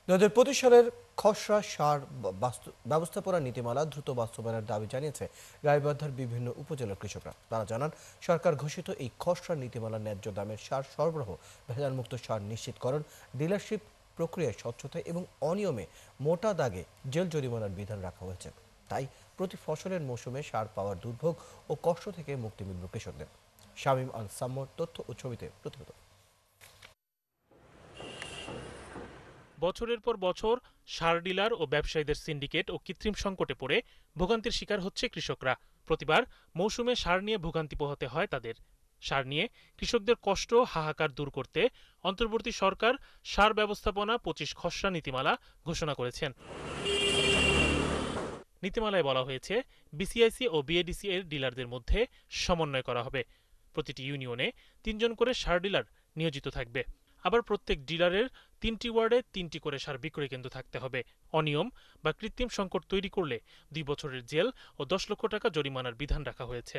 2025 সালের খসড়া সার ব্যবস্থাপনা নীতিমালা দ্রুত বাস্তবায়নের দাবি জানিয়েছে গাইবান্ধার বিভিন্ন উপজেলার কৃষকরা। তারা জানান, সরকার ঘোষিত এই খসড়া নীতিমালা ন্যায্য দামের সার সরবরাহ, ভেজালমুক্ত সার নিশ্চিতকরণ, ডিলারশিপ প্রক্রিয়ায় স্বচ্ছতা এবং অনিয়মে মোটা দাগে জেল জরিমানার বিধান রাখা হয়েছে। তাই প্রতি ফসলের মৌসুমে সার পাওয়ার দুর্ভোগ ও কষ্ট থেকে মুক্তি মিলবে কৃষকদের। শামীম আল সাম্মর তথ্য ও ছবিতে প্রতিবেদন। বছরের পর বছর সার ডিলার ও ব্যবসায়ীদের সিন্ডিকেট ও কৃত্রিম সংকটে পড়ে ভোগান্তির শিকার হচ্ছে কৃষকরা। প্রতিবার মৌসুমে সার নিয়ে ভোগান্তি পোহাতে হয় তাদের। সার নিয়ে কৃষকদের কষ্ট হাহাকার দূর করতে অন্তর্বর্তী সরকার সার ব্যবস্থাপনা 25 খসড়া নীতিমালা ঘোষণা করেছেন। নীতিমালায় বলা হয়েছে, বিসিআইসি ও বিএডিসি এর ডিলারদের মধ্যে সমন্বয় করা হবে। প্রতিটি ইউনিয়নে 3 জন করে সার ডিলার নিয়োজিত থাকবে। আবার প্রত্যেক ডিলারের 3টি ওয়ার্ডে 3টি করে সার বিক্রয় কেন্দ্র থাকতে হবে। অনিয়ম বা কৃত্রিম সংকট তৈরি করলে 2 বছরের জেল ও 10 লক্ষ টাকা জরিমানার বিধান রাখা হয়েছে।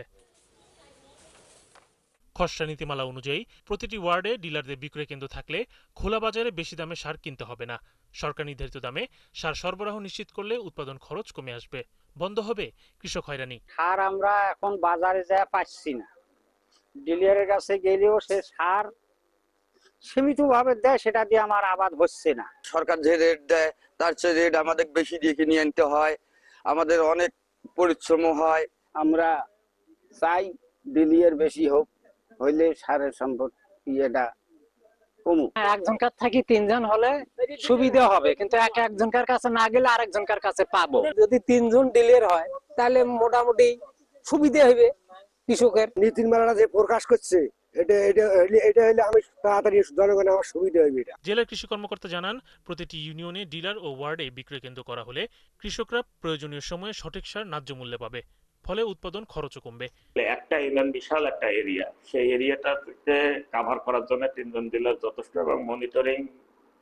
খসড়া নীতিমালা অনুযায়ী প্রতিটি ওয়ার্ডে ডিলারদের বিক্রয় কেন্দ্র থাকলে খোলা বাজারে বেশি দামে সার কিনতে হবে না। সরকার নির্ধারিত দামে সার সরবরাহ নিশ্চিত করলে উৎপাদন খরচ কমে আসবে, বন্ধ হবে কৃষক হয়রানি। সার আমরা এখন বাজারে যা পাচ্ছি না, ডিলারের কাছে গেলেও সে সার সীমিত ভাবে দেয়, সেটা দিয়ে আমার আবাদ হচ্ছে না। সরকার যে রেট দেয় তার চেয়ে রেট আমাদের বেশি দিয়ে কিনে আনতে হয়, আমাদের অনেক পরিশ্রম হয়। আমরা চাই ডিলিয়ার বেশি হোক, হইলে সারের সম্পদ ইয়েটা কমুক। একজনকার থাকি 3 জন হলে সুবিধা হবে, কিন্তু একজনকার কাছে না গেলে আরেকজনকার কাছে পাবো। যদি 3 জন ডিলিয়ার হয় তাহলে মোটামুটি সুবিধা হবে কৃষকের। নীতিমালাটা যে প্রকাশ করছে এটা হলে আমি তাড়াতাড়ি জনগণের আমার সুবিধা হবে। জেলা কৃষি কর্মকর্তা জানান, প্রতিটি ইউনিয়নে ডিলার ও ওয়ার্ডে বিক্রয় কেন্দ্র করা হলে কৃষকরা প্রয়োজনীয় সময়ে সঠিক সার ন্যায্য মূল্যে পাবে, ফলে উৎপাদন খরচও কমবে। একটা ইউনিয়ন বিশাল একটা এরিয়া, সেই এরিয়াটাতে কাভার করার জন্য 3 জন ডিলার যথেষ্ট, এবং মনিটরিং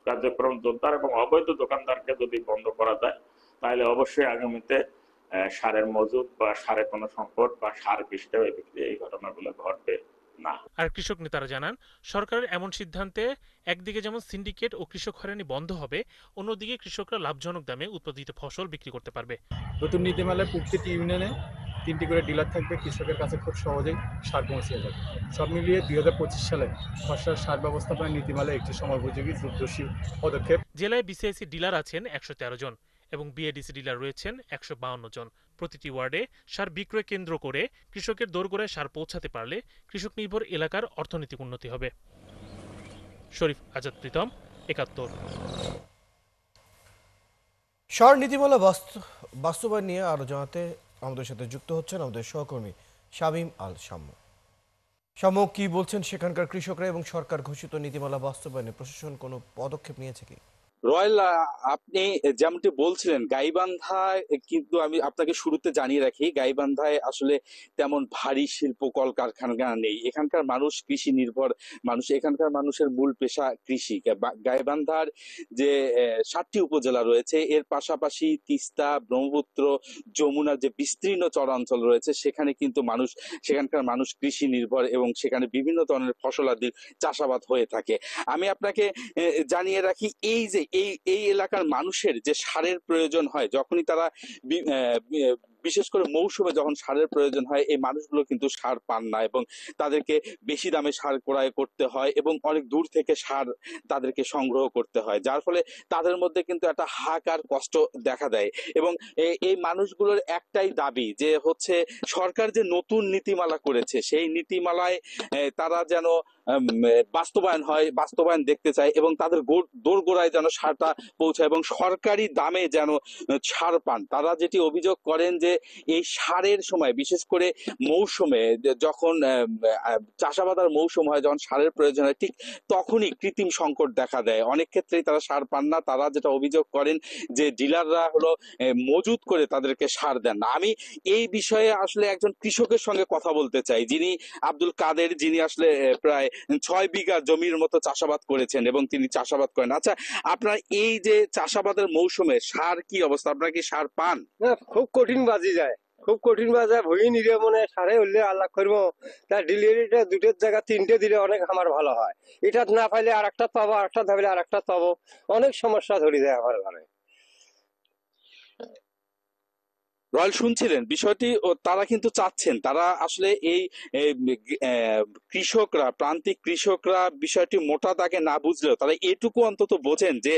কার্যক্রম জোরদার এবং অবৈধ দোকানদারকে যদি বন্ধ করা যায় তাহলে অবশ্যই আগামীতে সারের মজুদ বা সারে কোনো সংকট বা সার বৃষ্টি বিক্রি এই ঘটনাগুলো ঘটবে না। আর কৃষক নেতারা জানান, সরকারের এমন সিদ্ধান্তে একদিকে যেমন সিন্ডিকেট ও কৃষক হয়রানি বন্ধ হবে, অন্যদিকে কৃষকরা লাভজনক দামে উৎপাদিত ফসল বিক্রি করতে পারবে। নতুন নীতিমালায় প্রত্যেকটি ইউনিয়নে 3টি করে ডিলার থাকবে, কৃষকের কাছে খুব সহজেই সার পৌঁছে যাবে। সব মিলিয়ে 2025 সালে খসড়া সার ব্যবস্থাপনা নীতিমালা একটি সময়োপযোগী দ্রুতদর্শী পদক্ষেপ। জেলায় বিসিআইসি ডিলার আছেন 113 জন এবং বিএডিসি ডিলার রয়েছেন 152 জন। প্রতিটি ওয়ার্ডে সার বিক্রয় কেন্দ্র করে কৃষকের দোরগোড়ায় সার পৌঁছাতে পারলে কৃষক নির্ভর এলাকার অর্থনৈতিক উন্নতি হবে। শরীফ আজাদ প্রীতম, 71। সার নীতিমালা বাস্তবায়ন নিয়ে আরো জানাতে আমাদের সাথে যুক্ত হচ্ছেন আমাদের সহকর্মী শামীম আল সাম্য। শাম্য, কি বলছেন সেখানকার কৃষকরা এবং সরকার ঘোষিত নীতিমালা বাস্তবায়নে প্রশাসন কোনো পদক্ষেপ নিয়েছে কি? রয়েল, আপনি যেমনটি বলছিলেন, গাইবান্ধায় কিন্তু আমি আপনাকে শুরুতে জানিয়ে রাখি, গাইবান্ধায় আসলে তেমন ভারী শিল্প কলকারখানা নেই। এখানকার মানুষ কৃষি নির্ভর মানুষ, এখানকার মানুষের মূল পেশা কৃষি। গাইবান্ধার যে 7টি উপজেলা রয়েছে, এর পাশাপাশি তিস্তা, ব্রহ্মপুত্র, যমুনার যে বিস্তীর্ণ চরাঞ্চল রয়েছে, সেখানে কিন্তু সেখানকার মানুষ কৃষি নির্ভর এবং সেখানে বিভিন্ন ধরনের ফসলাদির চাষাবাদ হয়ে থাকে। আমি আপনাকে জানিয়ে রাখি, এই এলাকার মানুষের যে সারের প্রয়োজন হয়, যখনই তারা বিশেষ করে মৌসুমে যখন সারের প্রয়োজন হয়, এই মানুষগুলো কিন্তু সার পান না এবং তাদেরকে বেশি দামে সার ক্রয় করতে হয় এবং অনেক দূর থেকে সার তাদেরকে সংগ্রহ করতে হয়, যার ফলে তাদের মধ্যে কিন্তু একটা হাহাকার কষ্ট দেখা দেয়। এবং এই মানুষগুলোর একটাই দাবি যে হচ্ছে, সরকার যে নতুন নীতিমালা করেছে সেই নীতিমালায় তারা যেন বাস্তবায়ন দেখতে চায় এবং তাদের দোরগোড়ায় যেন সারটা পৌঁছায় এবং সরকারি দামে যেন সার পান। তারা যেটি অভিযোগ করেন যে এই সারের সময়, বিশেষ করে মৌসুমে যখন চাষাবাদের মৌসুম হয়, যখন সারের প্রয়োজন হয়, ঠিক তখনই কৃত্রিম সংকট দেখা দেয়। অনেক ক্ষেত্রেই তারা সার পান না। তারা যেটা অভিযোগ করেন যে ডিলাররা হলো মজুত করে তাদেরকে সার দেন না। আমি এই বিষয়ে আসলে একজন কৃষকের সঙ্গে কথা বলতে চাই, যিনি আব্দুল কাদের, যিনি আসলে প্রায় 6 বিঘা জমির মতো চাষাবাদ করেছেন এবং তিনি চাষাবাদ করেন। আচ্ছা, আপনার এই যে চাষাবাদের মৌসুমে সার কি অবস্থা? আপনারা কি সার পান? খুব কঠিন বাজি যায়। খুব কঠিন বাজার ভুগি নিলে মনে সারে হলে আল্লাহ করবো তার ডেলিভারিটা দুটোর জায়গা তিনটে দিলে অনেক আমার ভালো হয়। এটা না পাইলে আর একটা পাবো, আর একটা ধরলে আর একটা পাবো, অনেক সমস্যা ধরে যায় আমার ঘরে। রয়্যাল শুনছিলেন বিষয়টি, ও তারা কিন্তু চাচ্ছেন, তারা আসলে এই কৃষকরা, প্রান্তিক কৃষকরা বিষয়টি মোটা দাগে না বুঝলেও তারা এটুকু অন্তত বোঝেন যে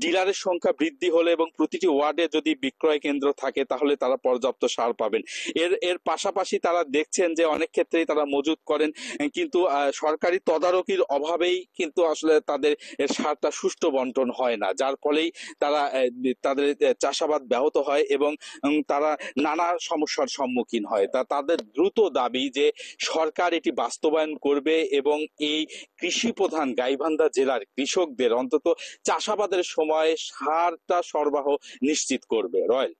ডিলারের সংখ্যা বৃদ্ধি হলে এবং প্রতিটি ওয়ার্ডে যদি বিক্রয় কেন্দ্র থাকে তাহলে তারা পর্যাপ্ত সার পাবেন। এর এর পাশাপাশি তারা দেখছেন যে অনেক ক্ষেত্রেই তারা মজুত করেন, কিন্তু সরকারি তদারকির অভাবেই কিন্তু আসলে তাদের সারটা সুষ্ঠু বন্টন হয় না, যার ফলেই তারা তাদের চাষাবাদ ব্যাহত হয় এবং তারা নানা সমস্যার সম্মুখীন হয়। তাদের দ্রুত দাবি যে সরকার এটি বাস্তবায়ন করবে এবং এই কৃষি প্রধান গাইবান্ধা জেলার কৃষকদের অন্তত চাষাবাদের সময় সারটা সরবরাহ নিশ্চিত করবে। রয়্যাল।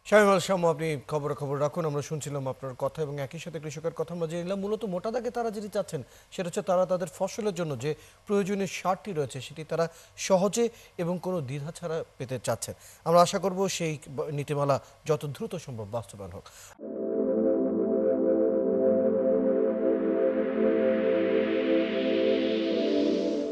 শামীম আল শামু, আপনি খবর রাখুন। আমরা শুনছিলাম আপনার কথা এবং একই সাথে কৃষকের কথা আমরা জেনে নিলাম। মূলত মোটা দাগে তারা যেটি চাচ্ছেন সেটা হচ্ছে তারা তাদের ফসলের জন্য যে প্রয়োজনীয় সারটি রয়েছে সেটি তারা সহজে এবং কোনো দ্বিধা ছাড়া পেতে চাচ্ছেন। আমরা আশা করব সেই নীতিমালা যত দ্রুত সম্ভব বাস্তবায়ন হোক।